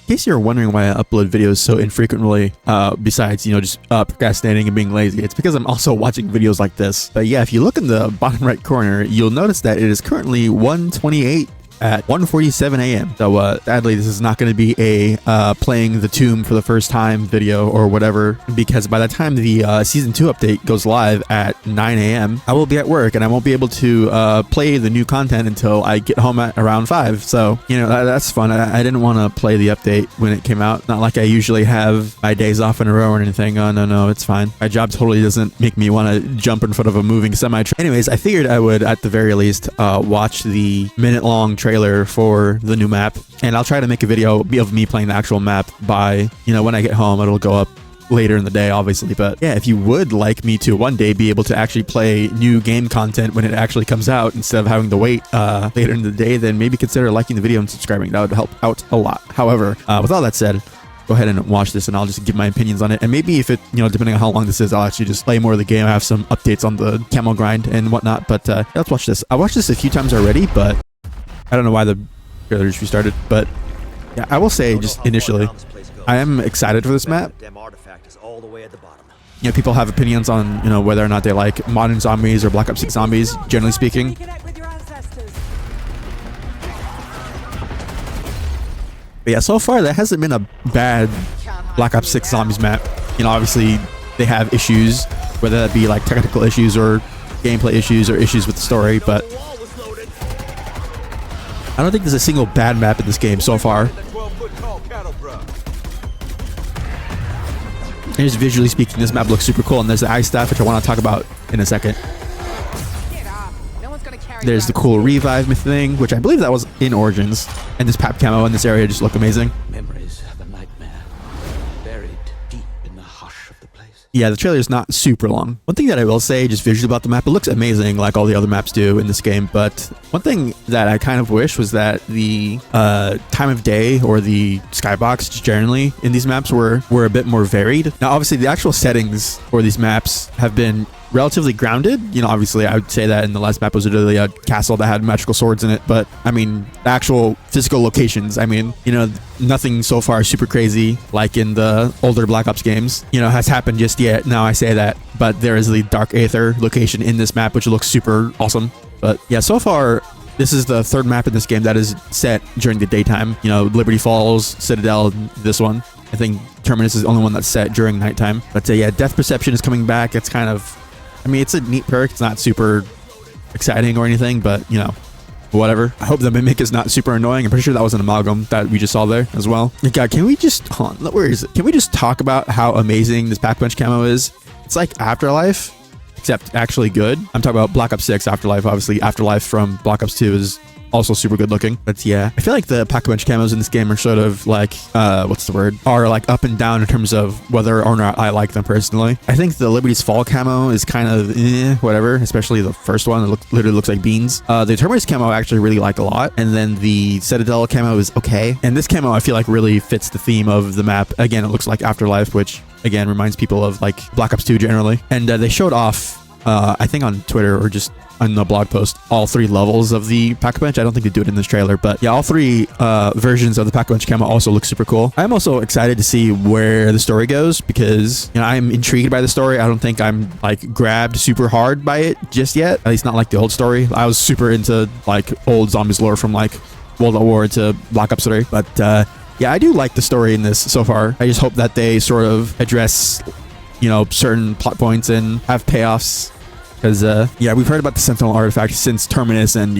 case you're wondering why I upload videos so infrequently, besides, just procrastinating and being lazy, it's because I'm also watching videos like this. But yeah, if you look in the bottom right corner, you'll notice that it is currently 1:28 at 1:47 a.m. So sadly, this is not going to be a playing the Tomb for the first time video or whatever, because by the time the season 2 update goes live at 9 a.m. I will be at work and I won't be able to play the new content until I get home at around 5. So that's fun. I didn't want to play the update when it came out. Not like I usually have my days off in a row or anything. Oh no, it's fine. My job totally doesn't make me want to jump in front of a moving semi-truck. Anyways, I figured I would at the very least watch the minute-long trailer for the new map, and I'll try to make a video of me playing the actual map by when I get home. It'll go up later in the day, obviously, but yeah, if you would like me to one day be able to actually play new game content when it actually comes out instead of having to wait later in the day, then maybe consider liking the video and subscribing. That would help out a lot. However, with all that said, go ahead and watch this and I'll just give my opinions on it. And maybe if it, depending on how long this is, I'll actually just play more of the game. I have some updates on the camo grind and whatnot, but yeah, let's watch this. I watched this a few times already, but I don't know why the trailer just restarted. But yeah, I will say just initially, I am excited for this map. People have opinions on, whether or not they like modern zombies or Black Ops 6 zombies, generally speaking. But yeah, so far, that hasn't been a bad Black Ops 6 Zombies map. Obviously, they have issues, whether that be like technical issues or gameplay issues or issues with the story, but I don't think there's a single bad map in this game so far. And just visually speaking, this map looks super cool, and there's the ice staff, which I want to talk about in a second. There's the cool revive thing, which I believe that was in Origins, and this pap camo in this area just look amazing. Memories of a nightmare buried deep in the hush of the place. Yeah, the trailer is not super long. One thing that I will say, just visually about the map, it looks amazing like all the other maps do in this game, but one thing that I kind of wish was that the time of day or the skybox just generally in these maps were a bit more varied. Now, obviously, the actual settings for these maps have been relatively grounded. Obviously, I would say that in the last map was literally a castle that had magical swords in it, but I mean, the actual physical locations, nothing so far super crazy like in the older Black Ops games, has happened just yet. Now I say that, but there is the Dark Aether location in this map, which looks super awesome. But yeah, so far, this is the third map in this game that is set during the daytime. Liberty Falls, Citadel, this one. I think Terminus is the only one that's set during nighttime. But yeah, Death Perception is coming back. It's kind of, it's a neat perk. It's not super exciting or anything, but, whatever. I hope the Mimic is not super annoying. I'm pretty sure that was an amalgam that we just saw there as well. God, can we just, hold on, where is it? Can we just talk about how amazing this Pack Punch camo is? It's like Afterlife, except actually good. I'm talking about Black Ops 6 Afterlife. Obviously, Afterlife from Black Ops 2 is also super good looking. But yeah, I feel like the Pack Punch camos in this game are sort of like, are like up and down in terms of whether or not I like them personally. I think the Liberty's Fall camo is kind of whatever, especially the first one. It literally looks like beans. The Terminus camo I actually really like a lot. And then the Citadel camo is okay. And this camo I feel like really fits the theme of the map. Again, it looks like Afterlife, which again reminds people of like Black Ops 2 generally. And they showed off, I think on Twitter or just on the blog post, all 3 levels of the Pack-a-Punch. I don't think they do it in this trailer, but yeah, all 3 versions of the Pack-a-Punch camo also look super cool. I'm also excited to see where the story goes because I'm intrigued by the story. I don't think I'm like grabbed super hard by it just yet, at least not like the old story. I was super into like old zombies lore from like World at War to Black Ops 3, but yeah, I do like the story in this so far. I just hope that they sort of address certain plot points and have payoffs. Because, yeah, we've heard about the Sentinel artifact since Terminus, and,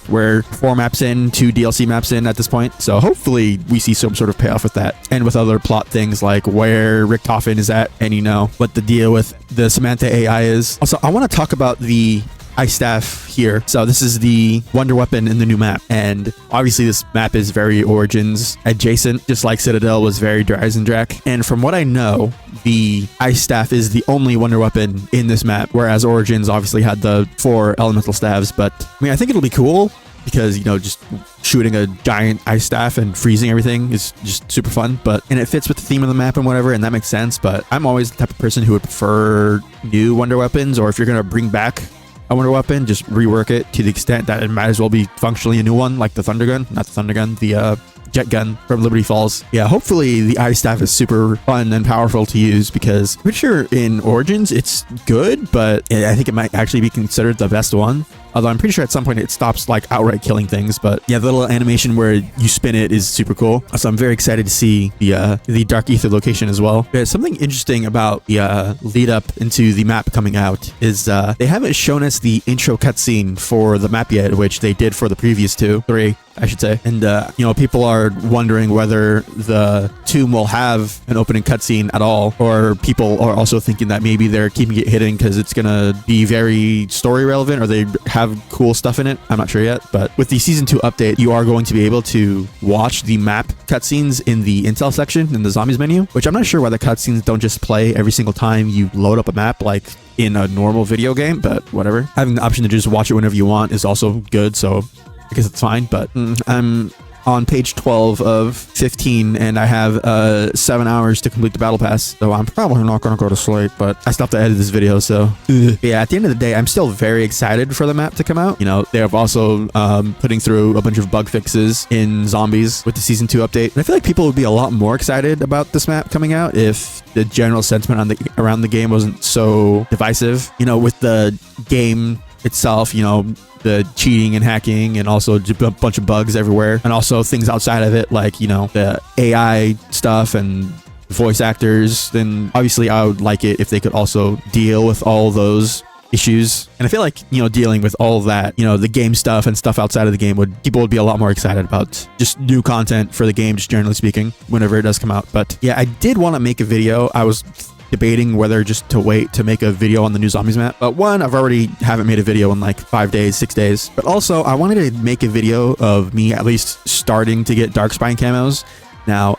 we're 4 maps in, 2 DLC maps in at this point. So hopefully we see some sort of payoff with that. And with other plot things like where Richtofen is at and, what the deal with the Samantha AI is. Also, I want to talk about the ice staff here. So this is the wonder weapon in the new map, and obviously this map is very Origins adjacent, just like Citadel was very Dreisendrach. And from what I know, the ice staff is the only wonder weapon in this map, whereas Origins obviously had the 4 elemental staves. But I think it'll be cool because just shooting a giant ice staff and freezing everything is just super fun, and it fits with the theme of the map and whatever, and that makes sense. But I'm always the type of person who would prefer new wonder weapons, or if you're gonna bring back a wonder weapon, just rework it to the extent that it might as well be functionally a new one, like the Thunder Gun, not the Thunder Gun, the jet gun from Liberty Falls. Yeah, hopefully the ice staff is super fun and powerful to use, because I'm pretty sure in Origins it's good, but I think it might actually be considered the best one. Although I'm pretty sure at some point it stops like outright killing things. But yeah, the little animation where you spin it is super cool. So I'm very excited to see the Dark Ether location as well. There's something interesting about the lead up into the map coming out is they haven't shown us the intro cutscene for the map yet, which they did for the previous three, I should say. And you know, people are wondering whether the tomb will have an opening cutscene at all, or people are also thinking that maybe they're keeping it hidden because it's gonna be very story relevant, or they have cool stuff in it. I'm not sure yet, but with the season 2 update, you are going to be able to watch the map cutscenes in the intel section in the zombies menu, which I'm not sure why the cutscenes don't just play every single time you load up a map like in a normal video game, but whatever. Having the option to just watch it whenever you want is also good, so I guess it's fine. But I'm on page 12 of 15, and I have 7 hours to complete the battle pass, so I'm probably not going to go to sleep, but I still have to edit this video, so yeah, at the end of the day, I'm still very excited for the map to come out. You know, they're also putting through a bunch of bug fixes in zombies with the season 2 update, and I feel like people would be a lot more excited about this map coming out if the general sentiment around the game wasn't so divisive. You know, with the game itself, you know, the cheating and hacking, and also a bunch of bugs everywhere, and also things outside of it, like, you know, the AI stuff and voice actors. Then obviously I would like it if they could also deal with all those issues. And I feel like, you know, dealing with all of that, you know, the game stuff and stuff outside of the game, people would be a lot more excited about just new content for the game, just generally speaking, whenever it does come out. But yeah, I did want to make a video. I was debating whether just to wait to make a video on the new zombies map, but one, I've already haven't made a video in like 5 days, 6 days, but also I wanted to make a video of me at least starting to get Darkspine camos. Now,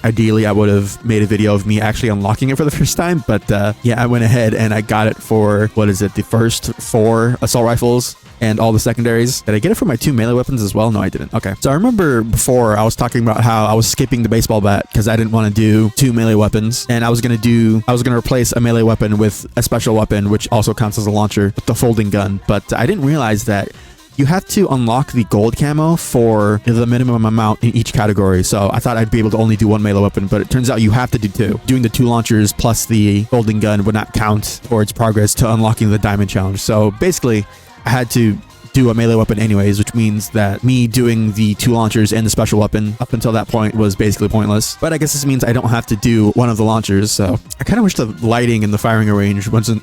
ideally I would have made a video of me actually unlocking it for the first time, but yeah, I went ahead and I got it for, what is it, the first 4 assault rifles and all the secondaries. Did I get it for my 2 melee weapons as well? No, I didn't. Okay. So I remember before I was talking about how I was skipping the baseball bat because I didn't want to do 2 melee weapons, and I was going to replace a melee weapon with a special weapon, which also counts as a launcher, with the folding gun. But I didn't realize that you have to unlock the gold camo for the minimum amount in each category. So I thought I'd be able to only do 1 melee weapon, but it turns out you have to do 2. Doing the 2 launchers plus the folding gun would not count towards progress to unlocking the diamond challenge. So basically, I had to do a melee weapon anyways, which means that me doing the 2 launchers and the special weapon up until that point was basically pointless. But I guess this means I don't have to do one of the launchers, so I kind of wish the lighting in the firing range wasn't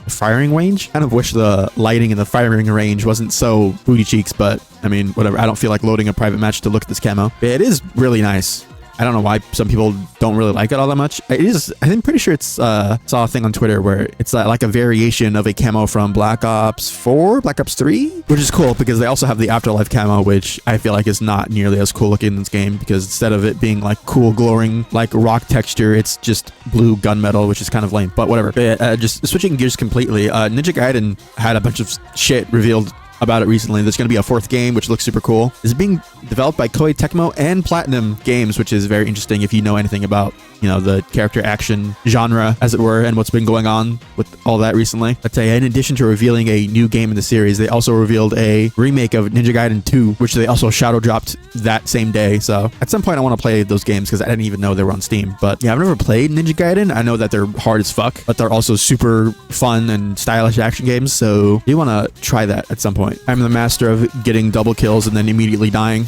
firing range? Kind of wish the lighting in the firing range wasn't so booty cheeks, but I mean, whatever. I don't feel like loading a private match to look at this camo. It is really nice. I don't know why some people don't really like it all that much. It is, I'm pretty sure it's, saw a thing on Twitter where it's like a variation of a camo from Black Ops 4, Black Ops 3, which is cool because they also have the Afterlife camo, which I feel like is not nearly as cool looking in this game, because instead of it being like cool glowing like rock texture, it's just blue gunmetal, which is kind of lame, but whatever. But, just switching gears completely, Ninja Gaiden had a bunch of shit revealed about it recently. There's going to be a 4th game, which looks super cool. It's being developed by Koei Tecmo and Platinum Games, which is very interesting if you know anything about, you know, the character action genre, as it were, and what's been going on with all that recently. I'd say in addition to revealing a new game in the series, they also revealed a remake of Ninja Gaiden 2, which they also shadow dropped that same day. So at some point I want to play those games because I didn't even know they were on Steam. But yeah, I've never played Ninja Gaiden. I know that they're hard as fuck, but they're also super fun and stylish action games, so you want to try that at some point. I'm the master of getting double kills and then immediately dying,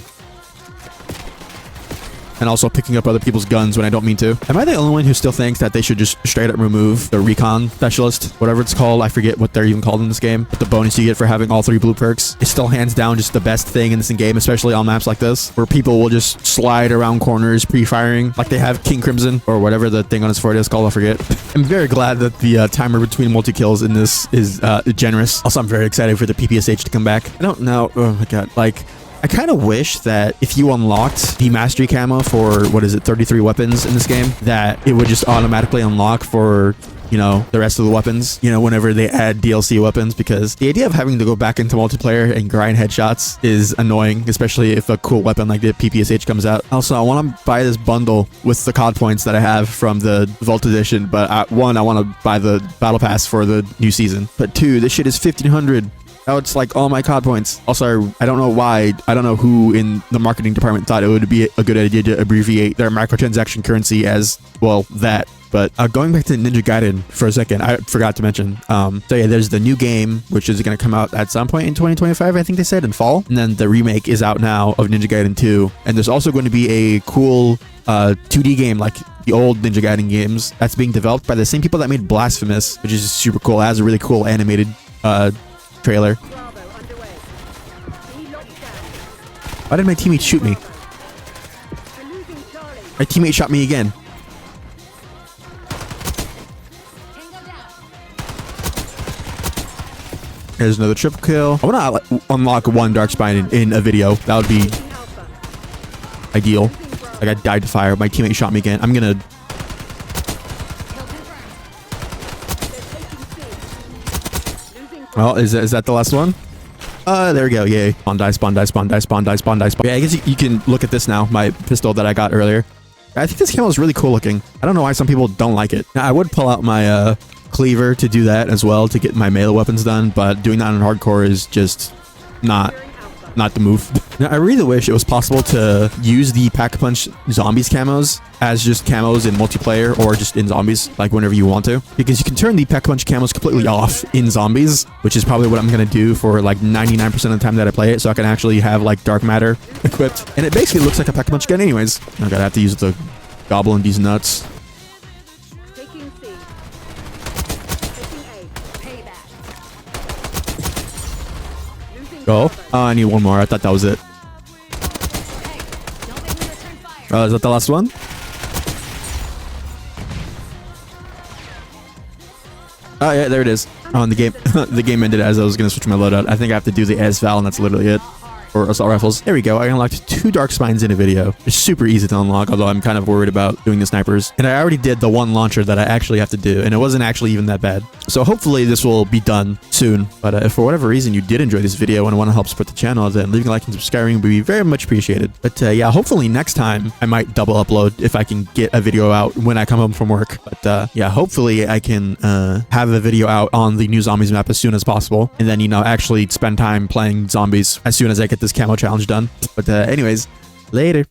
and also picking up other people's guns when I don't mean to. Am I the only one who still thinks that they should just straight up remove the recon specialist, whatever it's called? I forget what they're even called in this game, but the bonus you get for having all 3 blue perks is still hands down just the best thing in this game, especially on maps like this, where people will just slide around corners pre-firing like they have King Crimson or whatever the thing on his forehead is called, I forget. I'm very glad that the timer between multi-kills in this is generous. Also, I'm very excited for the PPSH to come back. I don't know, oh my god, like, I kind of wish that if you unlocked the mastery camo for, what is it, 33 weapons in this game, that it would just automatically unlock for, you know, the rest of the weapons, you know, whenever they add DLC weapons, because the idea of having to go back into multiplayer and grind headshots is annoying, especially if a cool weapon like the PPSH comes out. Also, I want to buy this bundle with the COD points that I have from the Vault Edition, but 1, I want to buy the Battle Pass for the new season, but 2, this shit is 1,500. Now it's like all my COD points. Also, I don't know why. I don't know who in the marketing department thought it would be a good idea to abbreviate their microtransaction currency as, well, that. But going back to Ninja Gaiden for a second, I forgot to mention. So yeah, there's the new game, which is going to come out at some point in 2025, I think they said, in fall. And then the remake is out now of Ninja Gaiden 2. And there's also going to be a cool 2D game like the old Ninja Gaiden games that's being developed by the same people that made Blasphemous, which is super cool. It has a really cool animated trailer. Why did my teammate shoot me? My teammate shot me again. There's another triple kill. I want to unlock one Dark Spine in a video. That would be ideal. Like, I died to fire. My teammate shot me again. I'm gonna... Well, is that the last one? There we go. Yay. Spawn die, spawn die, spawn die, spawn die, spawn die, spawn. Yeah, I guess you can look at this now. My pistol that I got earlier. I think this camo is really cool looking. I don't know why some people don't like it. Now, I would pull out my cleaver to do that as well, to get my melee weapons done, but doing that on hardcore is just not the move. Now, I really wish it was possible to use the Pack-a-Punch Zombies camos as just camos in multiplayer or just in Zombies, like whenever you want to, because you can turn the Pack-a-Punch camos completely off in Zombies, which is probably what I'm going to do for like 99% of the time that I play it, so I can actually have like Dark Matter equipped. And it basically looks like a Pack-a-Punch gun anyways. I'm gonna have to use the Goblin these nuts. Oh, I need one more. I thought that was it. Is that the last one? Oh yeah, there it is. Oh, and the game the game ended as I was gonna switch my loadout. I think I have to do the ASVAL, and that's literally it. Or assault rifles. There we go. I unlocked 2 Dark Spines in a video. It's super easy to unlock, although I'm kind of worried about doing the snipers. And I already did the one launcher that I actually have to do, and it wasn't actually even that bad. So hopefully this will be done soon. But if for whatever reason you did enjoy this video and want to help support the channel, then leaving a like and subscribing would be very much appreciated. But yeah, hopefully next time I might double upload if I can get a video out when I come home from work. But yeah, hopefully I can have a video out on the new Zombies map as soon as possible. And then, you know, actually spend time playing Zombies as soon as I get this camo challenge done. But anyways, later.